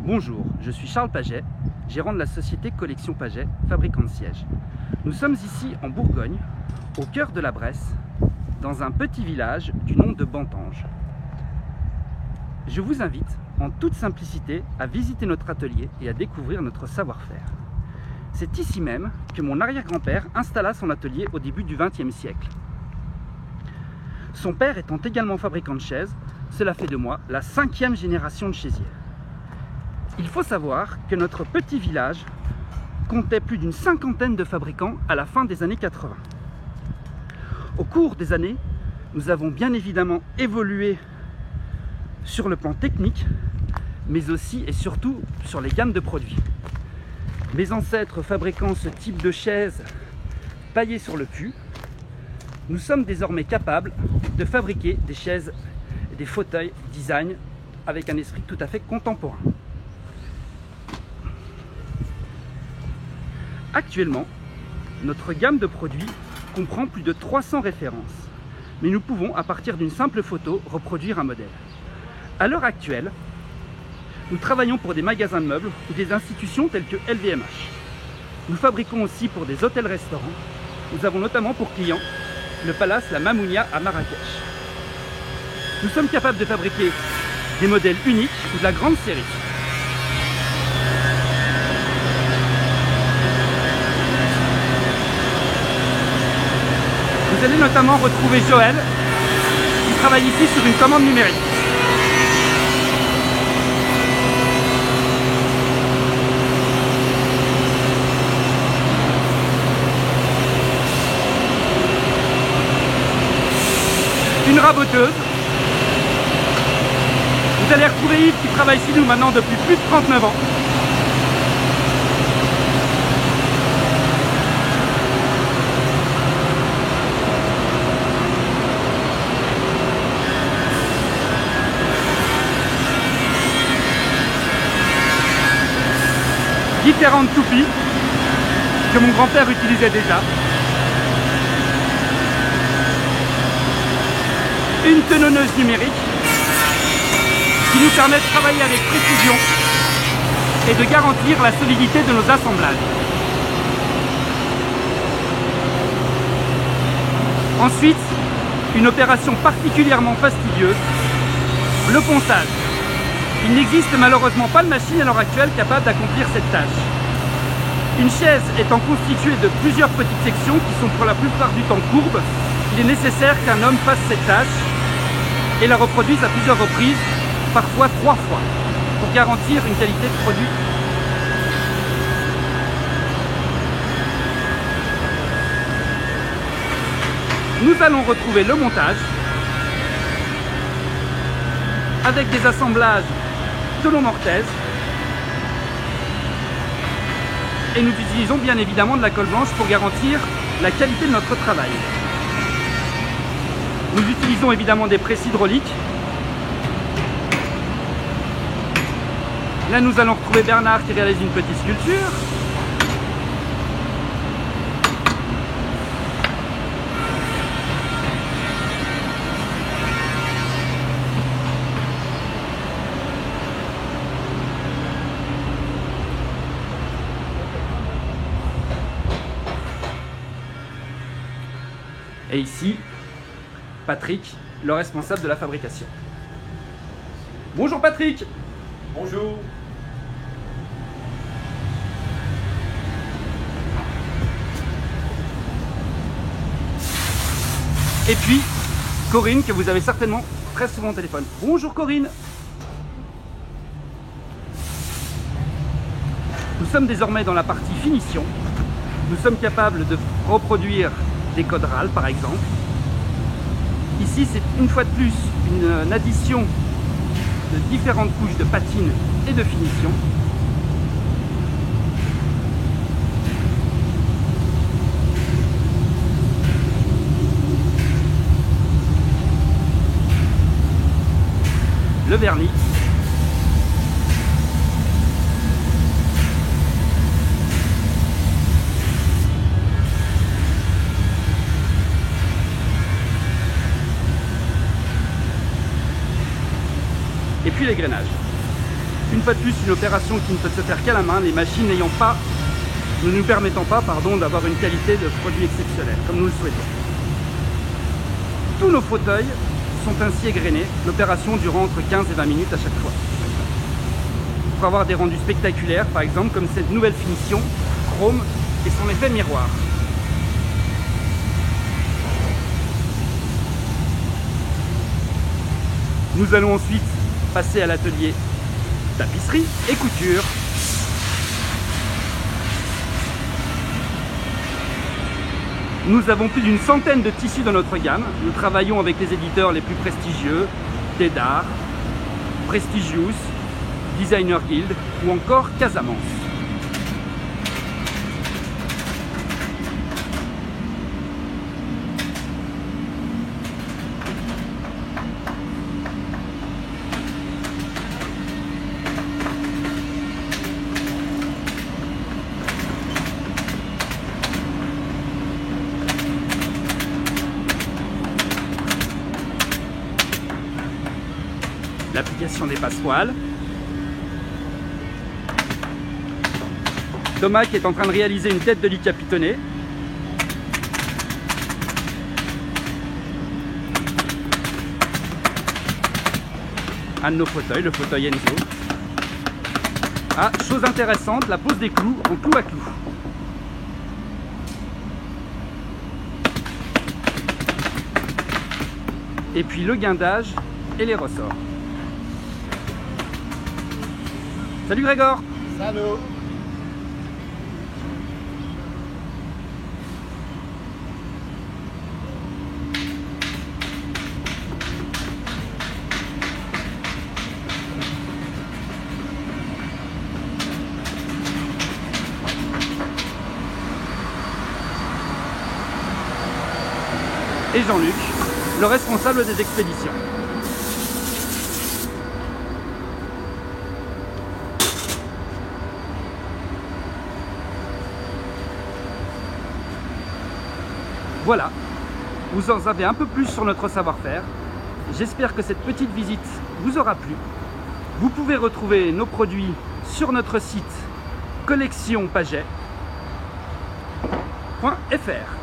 Bonjour, je suis Charles Paget, gérant de la société Collection Paget, fabricant de sièges. Nous sommes ici en Bourgogne, au cœur de la Bresse, dans un petit village du nom de Bantange. Je vous invite, en toute simplicité, à visiter notre atelier et à découvrir notre savoir-faire. C'est ici même que mon arrière-grand-père installa son atelier au début du XXe siècle. Son père étant également fabricant de chaises, cela fait de moi la 5e génération de chaisier. Il faut savoir que notre petit village comptait plus d'une 50aine de fabricants à la fin des années 80. Au cours des années, nous avons bien évidemment évolué sur le plan technique, mais aussi et surtout sur les gammes de produits. Mes ancêtres fabriquant ce type de chaise paillée sur le pu, nous sommes désormais capables de fabriquer des chaises et des fauteuils design avec un esprit tout à fait contemporain. Actuellement, notre gamme de produits comprend plus de 300 références, mais nous pouvons, à partir d'une simple photo, reproduire un modèle. À l'heure actuelle, nous travaillons pour des magasins de meubles ou des institutions telles que LVMH. Nous fabriquons aussi pour des hôtels-restaurants. Nous avons notamment pour client le Palace La Mamounia à Marrakech. Nous sommes capables de fabriquer des modèles uniques ou de la grande série. Vous allez notamment retrouver Joël, qui travaille ici sur une commande numérique. Une raboteuse. Vous allez retrouver Yves qui travaille ici nous maintenant depuis plus de 39 ans. Différentes toupies que mon grand-père utilisait déjà. Une tenonneuse numérique qui nous permet de travailler avec précision et de garantir la solidité de nos assemblages. Ensuite, une opération particulièrement fastidieuse, le ponçage. Il n'existe malheureusement pas de machine à l'heure actuelle capable d'accomplir cette tâche. Une chaise étant constituée de plusieurs petites sections qui sont pour la plupart du temps courbes, il est nécessaire qu'un homme fasse cette tâche et la reproduise à plusieurs reprises, parfois 3 fois, pour garantir une qualité de produit. Nous allons retrouver le montage avec des assemblages selon Mortaise, et nous utilisons bien évidemment de la colle blanche pour garantir la qualité de notre travail. Nous utilisons évidemment des presses hydrauliques. Là nous allons retrouver Bernard qui réalise une petite sculpture. Et ici, Patrick, le responsable de la fabrication. Bonjour Patrick. Bonjour. Et puis, Corinne, que vous avez certainement très souvent au téléphone. Bonjour Corinne. Nous sommes désormais dans la partie finition. Nous sommes capables de reproduire des coderales par exemple. Ici c'est une fois de plus une addition de différentes couches de patine et de finition. Le vernis. Et puis l'égrenage. Une fois de plus, une opération qui ne peut se faire qu'à la main, les machines ne nous permettant pas d'avoir une qualité de produit exceptionnelle, comme nous le souhaitons. Tous nos fauteuils sont ainsi égrenés, l'opération durant entre 15 et 20 minutes à chaque fois. Pour avoir des rendus spectaculaires, par exemple, comme cette nouvelle finition, chrome et son effet miroir. Nous allons ensuite passer à l'atelier tapisserie et couture. Nous avons plus d'une centaine de tissus dans notre gamme. Nous travaillons avec les éditeurs les plus prestigieux, Dédar, Prestigious, Designer Guild ou encore Casamance. L'application des passepoils. Thomas qui est en train de réaliser une tête de lit capitonnée. Un de nos fauteuils, le fauteuil Enzo. Ah, chose intéressante, la pose des clous en clou à clou. Et puis le guindage et les ressorts. Salut Grégor! Salut! Et Jean-Luc, le responsable des expéditions. Voilà, vous en savez un peu plus sur notre savoir-faire. J'espère que cette petite visite vous aura plu. Vous pouvez retrouver nos produits sur notre site collectionpaget.fr.